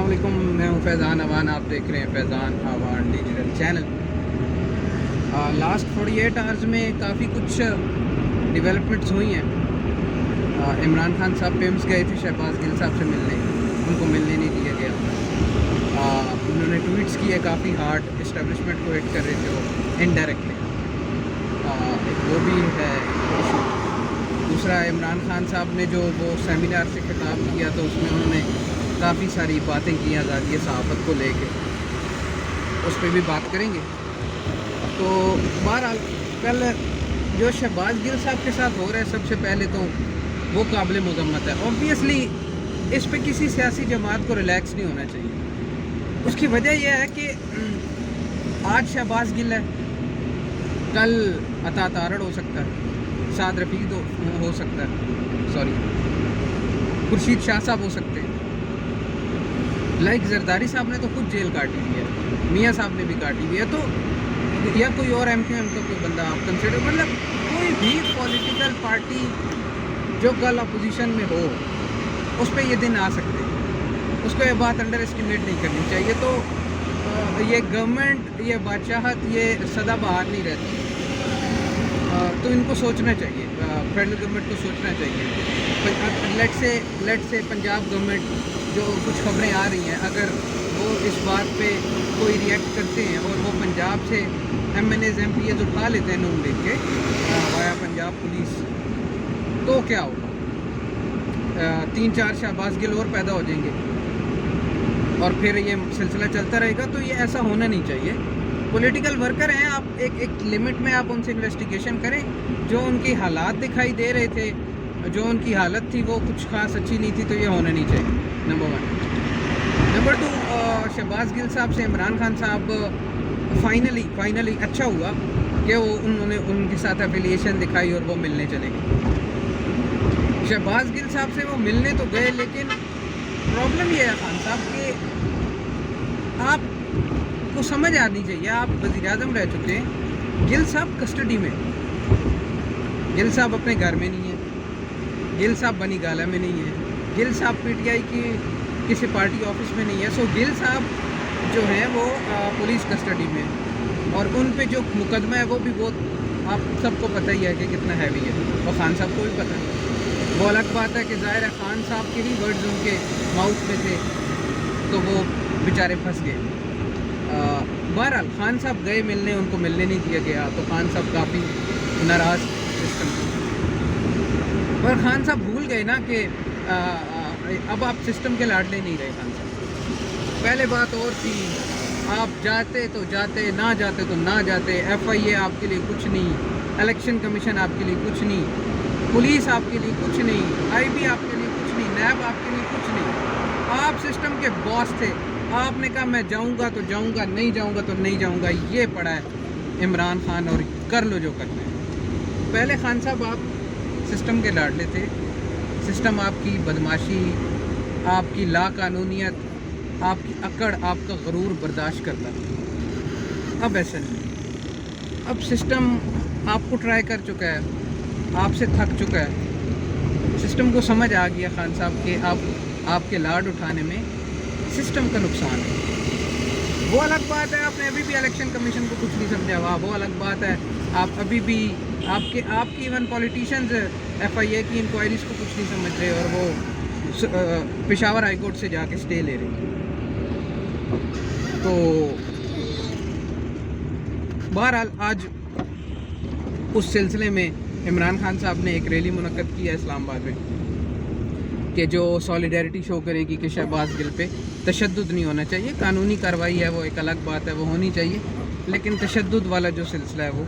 السلام علیکم، میں ہوں فیضان اوان. آپ دیکھ رہے ہیں Faizan Awan digital channel. Last 48 hours میں کافی کچھ ڈیولپمنٹس ہوئی ہیں. عمران خان صاحب پیمس گئے تھے شہباز گل صاحب سے ملنے، ان کو ملنے نہیں دیا گیا. انہوں نے ٹویٹس کیے کافی ہارڈ، اسٹیبلشمنٹ کو ہٹ کر رہے تھے وہ انڈائریکٹلی. وہ بھی ہے ایشو. دوسرا، عمران خان صاحب نے جو وہ سیمینار سے خطاب کیا تو اس میں انہوں نے کافی ساری باتیں کی آزادی صحافت کو لے کے، اس پہ بھی بات کریں گے. تو بہرحال کل جو شہباز گل صاحب کے ساتھ ہو رہا ہے، سب سے پہلے تو وہ قابل مذمت ہے. اوبویسلی اس پہ کسی سیاسی جماعت کو ریلیکس نہیں ہونا چاہیے. اس کی وجہ یہ ہے کہ آج شہباز گل ہے، کل عطا تارڑ ہو سکتا ہے، سعد رفیق ہو سکتا ہے، خورشید شاہ صاحب ہو سکتے ہیں. لائک زرداری صاحب نے تو خود جیل کاٹی ہوئی ہے، میاں صاحب نے بھی کاٹی ہوئی ہے. تو یا کوئی اور ایم کیو ایم کا کوئی بندہ آپ کنسیڈر، مطلب کوئی بھی پولیٹیکل پارٹی جو کل اپوزیشن میں ہو، اس پہ یہ دن آ سکتے ہیں. اس کو یہ بات انڈر اسٹیمیٹ نہیں کرنی چاہیے. تو یہ گورنمنٹ، یہ بادشاہت، یہ سدا بہار نہیں رہتی. تو ان کو سوچنا چاہیے، فیڈرل گورنمنٹ کو سوچنا چاہیے. لیٹ سے پنجاب گورنمنٹ جو کچھ خبریں آ رہی ہیں، اگر وہ اس بات پہ کوئی ریئیکٹ کرتے ہیں اور وہ پنجاب سے M N As, M P As اٹھا لیتے ہیں نون لیگ کے وایا پنجاب پولیس، تو کیا ہوگا؟ 3-4 شہباز گل اور پیدا ہو جائیں گے اور پھر یہ سلسلہ چلتا رہے گا. تو یہ ایسا ہونا نہیں چاہیے. پولیٹیکل ورکر ہیں آپ، ایک لمٹ میں آپ ان سے انویسٹیگیشن کریں. جو ان کی حالات دکھائی دے رہے تھے، جو ان کی حالت تھی، وہ کچھ خاص اچھی نہیں تھی. تو یہ ہونا نہیں چاہیے، نمبر 1. نمبر 2، شہباز گل صاحب سے عمران خان صاحب فائنلی اچھا ہوا کہ انہوں نے ان کے ساتھ افیلیشن دکھائی اور وہ ملنے چلے گئے. شہباز گل صاحب سے وہ ملنے تو گئے، لیکن پرابلم یہ ہے خان صاحب کہ آپ کو سمجھ آنی چاہیے. آپ وزیر اعظم رہ چکے ہیں، گل صاحب کسٹڈی میں، گل صاحب اپنے گھر میں نہیں ہیں، گل صاحب بنی گالہ میں نہیں ہیں، گل صاحب پی ٹی آئی کی کسی پارٹی آفس میں نہیں ہے. سو گل صاحب جو ہیں وہ پولیس کسٹڈی میں، اور ان پہ جو مقدمہ ہے وہ بھی بہت، آپ سب کو پتہ ہی ہے کہ کتنا ہیوی ہے، اور خان صاحب کو بھی پتہ ہے. وہ الگ بات ہے کہ ظاہر ہے خان صاحب کے ہی ورڈز ان کے ماؤتھ میں تھے، تو وہ بیچارے پھنس گئے. بہرحال خان صاحب گئے ملنے، ان کو ملنے نہیں دیا گیا، تو خان صاحب کافی ناراض سسٹم سے. پر خان صاحب بھول گئے نا کہ اب آپ سسٹم کے لاڈلے نہیں رہے. خان صاحب پہلے بات اور تھی، آپ جاتے تو جاتے، نہ جاتے تو نہ جاتے. ایف آئی اے آپ کے لیے کچھ نہیں، الیکشن کمیشن آپ کے لیے کچھ نہیں، پولیس آپ کے لیے کچھ نہیں، آئی بی آپ کے لیے کچھ نہیں، نیب آپ کے لیے کچھ نہیں. آپ سسٹم کے باس تھے. آپ نے کہا میں جاؤں گا تو جاؤں گا، نہیں جاؤں گا تو نہیں جاؤں گا. یہ پڑا ہے عمران خان، اور کر لو جو کرنا ہے. پہلے خان صاحب آپ سسٹم کے لاڈلے تھے. سسٹم آپ کی بدماشی، آپ کی لا قانونیت، آپ کی اکڑ، آپ کا غرور برداشت کرتا. اب ایسا نہیں. اب سسٹم آپ کو ٹرائی کر چکا ہے، آپ سے تھک چکا ہے. سسٹم کو سمجھ آ گیا خان صاحب کہ آپ کے لاڈ اٹھانے میں سسٹم کا نقصان ہے. وہ الگ بات ہے، آپ نے ابھی بھی الیکشن کمیشن کو کچھ نہیں سمجھا ہوا. وہ الگ بات ہے، آپ ابھی بھی آپ کی ایون پولیٹیشنز ایف آئی اے کی انکوائریز کو کچھ نہیں سمجھ رہے، اور وہ پشاور ہائی کورٹ سے جا کے سٹے لے رہے ہیں. تو بہرحال آج اس سلسلے میں عمران خان صاحب نے ایک ریلی منعقد کی ہے اسلام آباد میں، کہ جو سالیڈیرٹی شو کرے گی کہ شہباز گل پہ تشدد نہیں ہونا چاہیے. قانونی کارروائی ہے، وہ ایک الگ بات ہے، وہ ہونی چاہیے، لیکن تشدد والا جو سلسلہ ہے وہ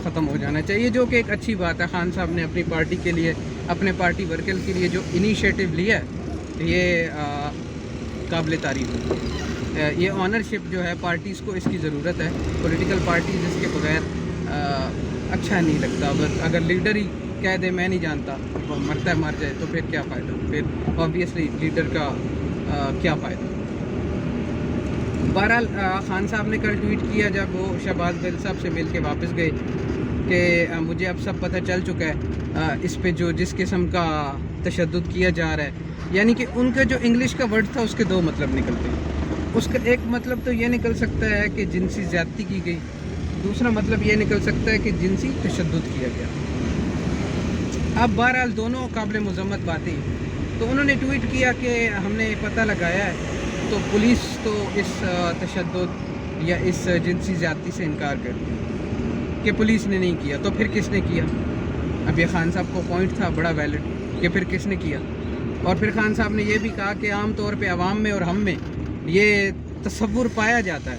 ختم ہو جانا چاہیے، جو کہ ایک اچھی بات ہے. خان صاحب نے اپنی پارٹی کے لیے، اپنے پارٹی ورکر کے لیے جو انیشیٹو لیا ہے، یہ قابل تعریف ہے. یہ آنرشپ جو ہے پارٹیز کو، اس کی ضرورت ہے. پولیٹیکل پارٹیز اس کے بغیر اچھا نہیں لگتا. اگر لیڈر ہی کہہ دے میں نہیں جانتا، مرتا ہے مر جائے، تو پھر کیا فائدہ؟ پھر آبویسلی لیڈر کا کیا فائدہ؟ بہرحال خان صاحب نے کل ٹویٹ کیا جب وہ شہباز گل صاحب سے مل کے واپس گئے کہ مجھے اب سب پتہ چل چکا ہے اس پہ جو جس قسم کا تشدد کیا جا رہا ہے. یعنی کہ ان کا جو انگلش کا ورڈ تھا اس کے دو مطلب نکلتے ہیں. اس کا ایک مطلب تو یہ نکل سکتا ہے کہ جنسی زیادتی کی گئی, دوسرا مطلب یہ نکل سکتا ہے کہ جنسی تشدد کیا گیا. اب بہرحال دونوں قابل مذمت باتیں. تو انہوں نے ٹویٹ کیا کہ ہم نے پتہ لگایا ہے, تو پولیس تو اس تشدد یا اس جنسی زیادتی سے انکار کرتی ہے کہ پولیس نے نہیں کیا. تو پھر کس نے کیا؟ اب یہ خان صاحب کو پوائنٹ تھا بڑا ویلڈ کہ پھر کس نے کیا. اور پھر خان صاحب نے یہ بھی کہا کہ عام طور پہ عوام میں اور ہم میں یہ تصور پایا جاتا ہے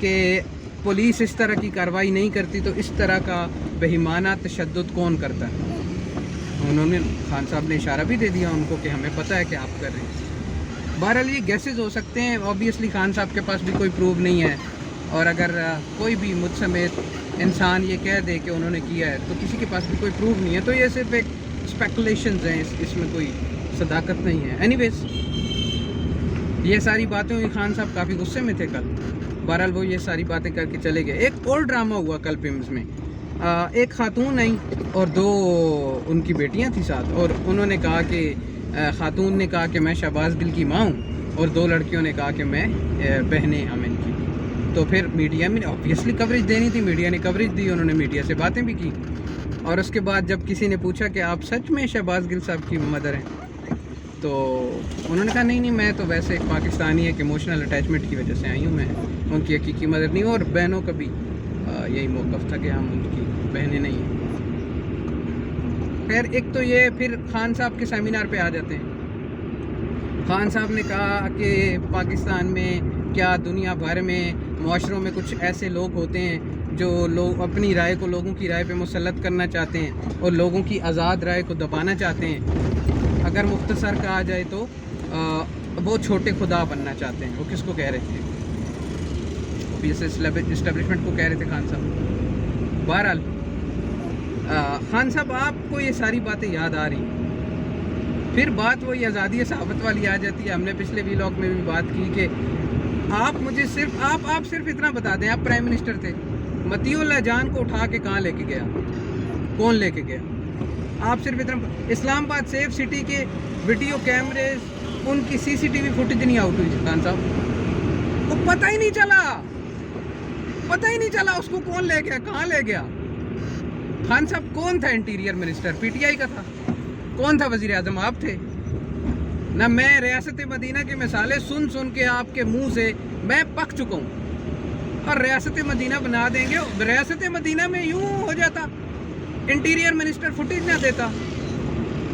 کہ پولیس اس طرح کی کارروائی نہیں کرتی, تو اس طرح کا بہیمانہ تشدد کون کرتا ہے. انہوں نے خان صاحب نے اشارہ بھی دے دیا ان کو کہ ہمیں پتہ ہے کہ آپ کر رہے ہیں. بہرحال یہ گیسز ہو سکتے ہیں. اوبیسلی خان صاحب کے پاس بھی کوئی پروف نہیں ہے, اور اگر کوئی بھی مجھ سمیت انسان یہ کہہ دے کہ انہوں نے کیا ہے تو کسی کے پاس بھی کوئی پروف نہیں ہے. تو یہ صرف ایک اسپیکولیشنز ہیں, اس میں کوئی صداقت نہیں ہے. اینی ویز یہ ساری باتیں ہوئی. خان صاحب کافی غصے میں تھے کل. بہرحال وہ یہ ساری باتیں کر کے چلے گئے. ایک اور ڈرامہ ہوا کل پیمز میں. ایک خاتون آئیں اور دو ان کی بیٹیاں تھیں ساتھ, اور انہوں نے کہا کہ خاتون نے کہا کہ میں شہباز گل کی ماں ہوں, اور دو لڑکیوں نے کہا کہ میں بہنیں ہم ان کی. تو پھر میڈیا میں اوبیسلی کوریج دینی تھی, میڈیا نے کوریج دی, انہوں نے میڈیا سے باتیں بھی کی. اور اس کے بعد جب کسی نے پوچھا کہ آپ سچ میں شہباز گل صاحب کی مدر ہیں, تو انہوں نے کہا نہیں میں تو ویسے ایک پاکستانی ہے کہ ایموشنل اٹیچمنٹ کی وجہ سے آئی ہوں, میں ان کی حقیقی مدر نہیں ہوں. اور بہنوں کا بھی یہی موقف تھا کہ ہم ان کی بہنیں نہیں ہیں. خیر ایک تو یہ پھر خان صاحب کے سیمینار پہ آ جاتے ہیں. خان صاحب نے کہا کہ پاکستان میں کیا دنیا بھر میں معاشروں میں کچھ ایسے لوگ ہوتے ہیں جو لوگ اپنی رائے کو لوگوں کی رائے پہ مسلط کرنا چاہتے ہیں اور لوگوں کی آزاد رائے کو دبانا چاہتے ہیں. اگر مختصر کہا جائے تو وہ چھوٹے خدا بننا چاہتے ہیں. وہ کس کو کہہ رہے تھے؟ اسٹیبلشمنٹ کو کہہ رہے تھے خان صاحب. بہرحال خان صاحب آپ کو یہ ساری باتیں یاد آ رہی, پھر بات وہی آزادی صحافت والی آ جاتی ہے. ہم نے پچھلے ویلاگ میں بھی بات کی کہ آپ مجھے آپ صرف اتنا بتا دیں, آپ پرائم منسٹر تھے, مطیع اللہ جان کو اٹھا کے کہاں لے کے گیا, کون لے کے گیا؟ آپ صرف اتنا. اسلام آباد سیف سٹی کے ویڈیو کیمریز, ان کی CCTV فوٹیج نہیں آؤٹ ہوئی خان صاحب, وہ پتہ ہی نہیں چلا اس کو کون لے گیا, کہاں لے گیا. خان صاحب کون تھا انٹیریئر منسٹر؟ PTI کا تھا. کون تھا وزیر اعظم؟ آپ تھے نہ. میں ریاست مدینہ کی مثالیں سن کے آپ کے منہ سے میں پک چکا ہوں, اور ریاست مدینہ بنا دیں گے. ریاست مدینہ میں یوں ہو جاتا, انٹیریئر منسٹر فوٹیج نہ دیتا.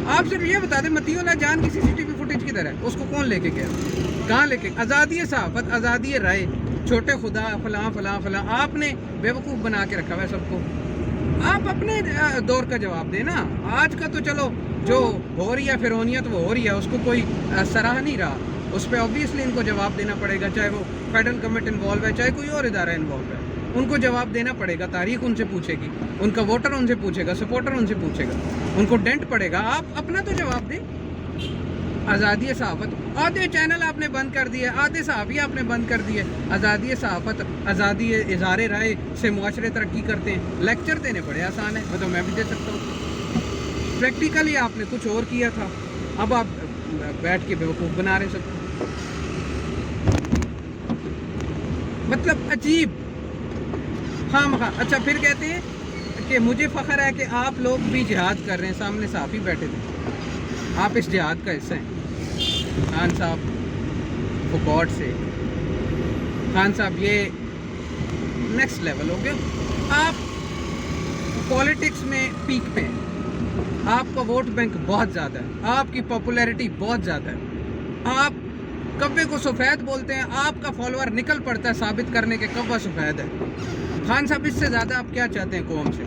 آپ صرف یہ بتا دیں مطیع اللہ جان کی CCTV فوٹیج کدھر ہے, اس کو کون لے کے گیا, کہاں لے کے؟ آزادی صحافت, آزادی رائے, چھوٹے خدا, فلاں فلاں فلاں. آپ نے بیوقوف بنا کے رکھا ہوا ہے سب کو. آپ اپنے دور کا جواب دیں نا. آج کا تو چلو جو ہو رہی ہے فرعونیت وہ ہو رہی ہے, اس کو کوئی سراہ نہیں رہا. اس پہ اوبیسلی ان کو جواب دینا پڑے گا, چاہے وہ فیڈرل گورنمنٹ انوالو ہے, چاہے کوئی اور ادارہ انوالو ہے. ان کو جواب دینا پڑے گا. تاریخ ان سے پوچھے گی, ان کا ووٹر ان سے پوچھے گا, سپورٹر ان سے پوچھے گا, ان کو ڈینٹ پڑے گا. آپ اپنا تو جواب دیں. آزادی صحافت, آدھے چینل آپ نے بند کر دیے, آدھے صحافی آپ نے بند کر دیے. آزادی صحافت, آزادی اظہار رائے سے معاشرے ترقی کرتے ہیں. لیکچر دینے بڑے آسان ہیں, تو میں بھی دے سکتا ہوں. پریکٹیکلی آپ نے کچھ اور کیا تھا, اب آپ بیٹھ کے بیوقوف بنا رہے سب کو. مطلب عجیب. ہاں اچھا پھر کہتے ہیں کہ مجھے فخر ہے کہ آپ لوگ بھی جہاد کر رہے ہیں. سامنے صحافی بیٹھے تھے. آپ اس جہاد کا حصہ ہیں. خان صاحب فکوٹ سے, خان صاحب یہ نیکسٹ لیول ہو گیا. آپ پولیٹکس میں پیک پہ ہیں. آپ کا ووٹ بینک بہت زیادہ ہے, آپ کی پاپولیرٹی بہت زیادہ ہے. آپ کبے کو سفید بولتے ہیں, آپ کا فالوور نکل پڑتا ہے ثابت کرنے کے کبا سفید ہے. خان صاحب اس سے زیادہ آپ کیا چاہتے ہیں قوم سے؟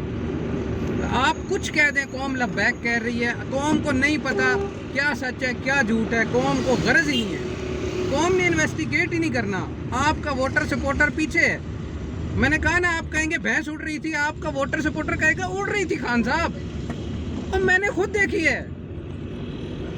آپ کچھ کہہ دیں قوم لبیک کہہ رہی ہے. قوم کو نہیں پتا کیا سچ ہے کیا جھوٹ ہے, قوم کو غرض ہی نہیں ہے. قوم نے انویسٹیگیٹ ہی نہیں کرنا. آپ کا ووٹر سپورٹر پیچھے ہے. میں نے کہا نا, آپ کہیں گے بھینس اڑ رہی تھی, آپ کا ووٹر سپورٹر کہے گا اڑ رہی تھی خان صاحب. اور میں نے خود دیکھی ہے.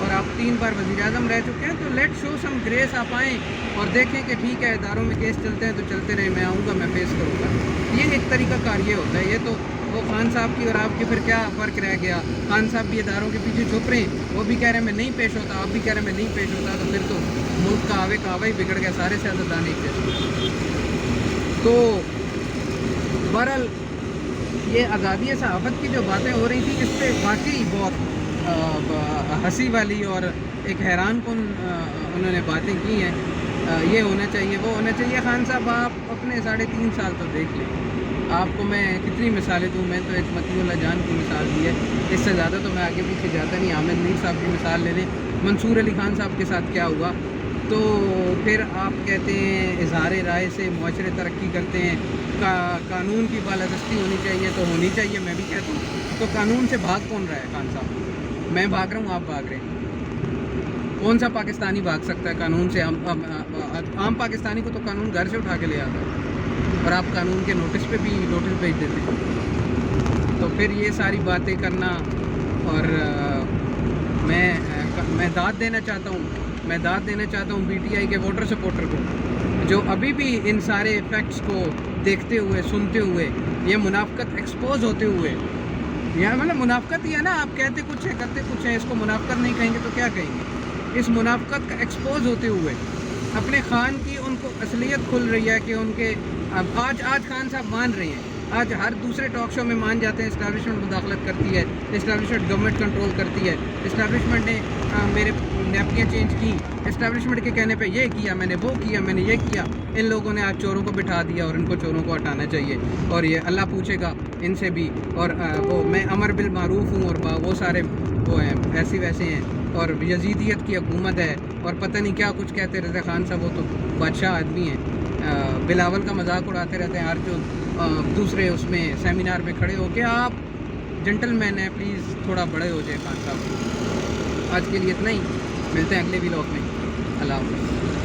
اور آپ 3 بار وزیر اعظم رہ چکے ہیں، تو لیٹ شو سم گریس، آپ آئیں اور دیکھیں کہ ٹھیک ہے اداروں میں کیس چلتے ہیں تو چلتے رہے، میں آؤں گا، میں فیس کروں گا. یہ ایک طریقہ کار یہ ہوتا ہے. یہ تو وہ خان صاحب کی اور آپ کی پھر کیا فرق رہ گیا؟ خان صاحب بھی اداروں کے پیچھے چھپ رہے ہیں، وہ بھی کہہ رہے ہیں میں نہیں پیش ہوتا، آپ بھی کہہ رہے ہیں میں نہیں پیش ہوتا، تو پھر تو ملک کا آوے ہی بگڑ گیا، سارے سیاستدان ایک جیسے. تو بہرحال یہ آزادی صحافت کی جو باتیں ہو رہی تھیں، اس پہ واقعی بہت ہنسی والی اور ایک حیران کن انہوں نے باتیں کی ہیں. یہ ہونا چاہیے، وہ ہونا چاہیے. خان صاحب آپ اپنے 3.5 سال تو دیکھ لیں. آپ کو میں کتنی مثالیں دوں؟ میں تو ایک مطیع اللہ جان کی مثال دی ہے، اس سے زیادہ تو میں آگے پیچھے جاتا نہیں. عامر میر صاحب کی مثال لے لیں، منصور علی خان صاحب کے ساتھ کیا ہوا. تو پھر آپ کہتے ہیں اظہار رائے سے معاشرے ترقی کرتے ہیں، قانون کی بالادستی ہونی چاہیے، تو ہونی چاہیے، میں بھی کہتا ہوں. تو قانون سے بھاگ کون رہا ہے؟ خان صاحب، میں بھاگ رہا ہوں، آپ بھاگ رہے ہیں. کون سا پاکستانی بھاگ سکتا ہے قانون سے؟ عام پاکستانی کو تو قانون گھر سے اٹھا کے لے آتا ہے، اور آپ قانون کے نوٹس پہ بھی نوٹس بھیج دیتے ہیں. تو پھر یہ ساری باتیں کرنا، اور میں داد دینا چاہتا ہوں پی ٹی آئی کے ووٹر سپورٹر کو، جو ابھی بھی ان سارے فیکٹس کو دیکھتے ہوئے، سنتے ہوئے، یہ منافقت ایکسپوز ہوتے ہوئے، یہ مطلب منافقت ہی ہے نا، آپ کہتے کچھ ہے کرتے کچھ ہے، اس کو منافقت نہیں کہیں گے تو کیا کہیں گے؟ اس منافقت کا ایکسپوز ہوتے ہوئے اپنے خان کی ان کو اصلیت کھل رہی ہے کہ ان کے آج خان صاحب مان رہے ہیں. آج ہر دوسرے ٹاک شو میں مان جاتے ہیں اسٹیبلشمنٹ مداخلت کرتی ہے، اسٹیبلشمنٹ گورنمنٹ کنٹرول کرتی ہے، اسٹیبلشمنٹ نے میرے نیپیاں چینج کی، اسٹیبلشمنٹ کے کہنے پہ یہ کیا، میں نے وہ کیا، میں نے یہ کیا. ان لوگوں نے آج چوروں کو بٹھا دیا، اور ان کو چوروں کو ہٹانا چاہیے، اور یہ اللہ پوچھے گا ان سے بھی. اور وہ میں امر بالمعروف ہوں، اور وہ سارے وہ ہیں ایسے ویسے ہیں، اور یزیدیت کی حکومت ہے، اور پتہ نہیں کیا کچھ کہتے رہتے. خان صاحب وہ تو بادشاہ آدمی ہیں، بلاول کا مذاق اڑاتے رہتے ہیں ہر جو دوسرے اس میں سیمینار میں کھڑے ہو کے. آپ جنٹل مین ہیں، پلیز تھوڑا بڑے ہو جائیں خان صاحب. آج کے لیے اتنا ہی، ملتے ہیں اگلے ولاگ میں. اللہ حافظ.